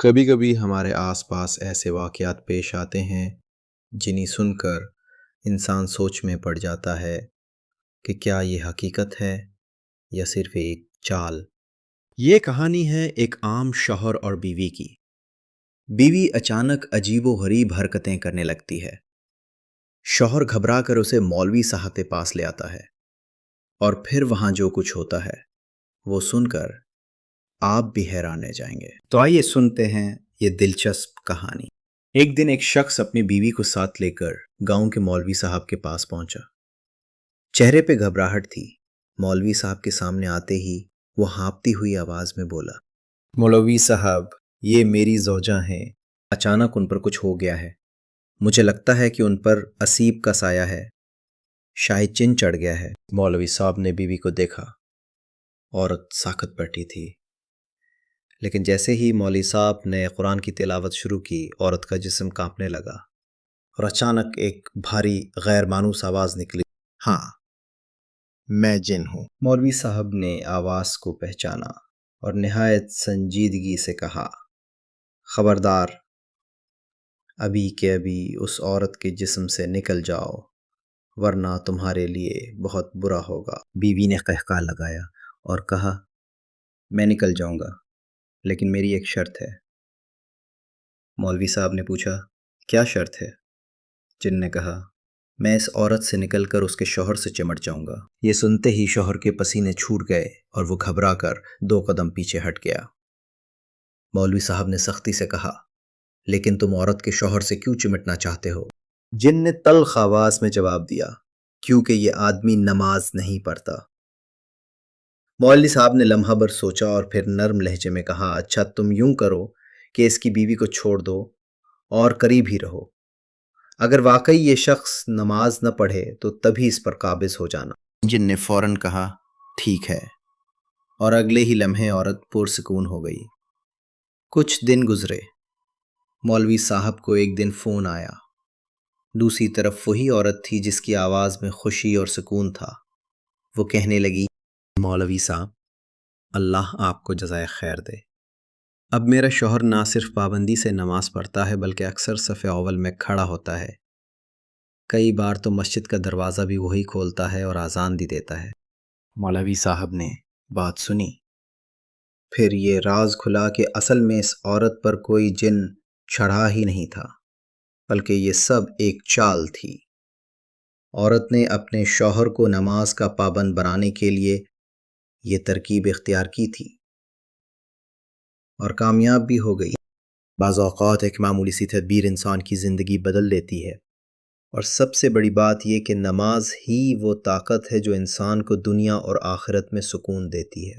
کبھی کبھی ہمارے آس پاس ایسے واقعات پیش آتے ہیں جنہیں سن کر انسان سوچ میں پڑ جاتا ہے کہ کیا یہ حقیقت ہے یا صرف ایک چال۔ یہ کہانی ہے ایک عام شوہر اور بیوی کی۔ بیوی اچانک عجیب و غریب حرکتیں کرنے لگتی ہے۔ شوہر گھبرا کر اسے مولوی صاحب کے پاس لے آتا ہے، اور پھر وہاں جو کچھ ہوتا ہے وہ سن کر آپ بھی حیران رہ جائیں گے۔ تو آئیے سنتے ہیں یہ دلچسپ کہانی۔ ایک دن ایک شخص اپنی بیوی کو ساتھ لے کر گاؤں کے مولوی صاحب کے پاس پہنچا۔ چہرے پہ گھبراہٹ تھی۔ مولوی صاحب کے سامنے آتے ہی وہ ہانپتی ہوئی آواز میں بولا، مولوی صاحب، یہ میری زوجہ ہیں۔ اچانک ان پر کچھ ہو گیا ہے۔ مجھے لگتا ہے کہ ان پر اسیب کا سایہ ہے، شاید جن چڑھ گیا ہے۔ مولوی صاحب نے بیوی کو دیکھا۔ عورت ساکت بیٹھی تھی، لیکن جیسے ہی مولوی صاحب نے قرآن کی تلاوت شروع کی، عورت کا جسم کانپنے لگا اور اچانک ایک بھاری غیر مانوس آواز نکلی، ہاں، میں جن ہوں۔ مولوی صاحب نے آواز کو پہچانا اور نہایت سنجیدگی سے کہا، خبردار، ابھی کے ابھی اس عورت کے جسم سے نکل جاؤ، ورنہ تمہارے لیے بہت برا ہوگا۔ بیوی نے قہقہ لگایا اور کہا، میں نکل جاؤں گا، لیکن میری ایک شرط ہے۔ مولوی صاحب نے پوچھا، کیا شرط ہے؟ جن نے کہا، میں اس عورت سے نکل کر اس کے شوہر سے چمٹ جاؤں گا۔ یہ سنتے ہی شوہر کے پسینے چھوٹ گئے اور وہ گھبرا کر 2 قدم پیچھے ہٹ گیا۔ مولوی صاحب نے سختی سے کہا، لیکن تم عورت کے شوہر سے کیوں چمٹنا چاہتے ہو؟ جن نے تلخ آواز میں جواب دیا، کیونکہ یہ آدمی نماز نہیں پڑھتا۔ مولوی صاحب نے لمحہ بھر سوچا اور پھر نرم لہجے میں کہا، اچھا، تم یوں کرو کہ اس کی بیوی کو چھوڑ دو اور قریب ہی رہو۔ اگر واقعی یہ شخص نماز نہ پڑھے تو تبھی اس پر قابض ہو جانا۔ جن نے فوراً کہا، ٹھیک ہے، اور اگلے ہی لمحے عورت پرسکون ہو گئی۔ کچھ دن گزرے۔ مولوی صاحب کو ایک دن فون آیا۔ دوسری طرف وہی عورت تھی جس کی آواز میں خوشی اور سکون تھا۔ وہ کہنے لگی، مولوی صاحب، اللہ آپ کو جزائے خیر دے۔ اب میرا شوہر نہ صرف پابندی سے نماز پڑھتا ہے بلکہ اکثر صف اول میں کھڑا ہوتا ہے۔ کئی بار تو مسجد کا دروازہ بھی وہی کھولتا ہے اور اذان بھی دیتا ہے۔ مولوی صاحب نے بات سنی۔ پھر یہ راز کھلا کہ اصل میں اس عورت پر کوئی جن چڑھا ہی نہیں تھا، بلکہ یہ سب ایک چال تھی۔ عورت نے اپنے شوہر کو نماز کا پابند بنانے کے لیے یہ ترکیب اختیار کی تھی، اور کامیاب بھی ہو گئی۔ بعض اوقات ایک معمولی سی تدبیر انسان کی زندگی بدل دیتی ہے، اور سب سے بڑی بات یہ کہ نماز ہی وہ طاقت ہے جو انسان کو دنیا اور آخرت میں سکون دیتی ہے۔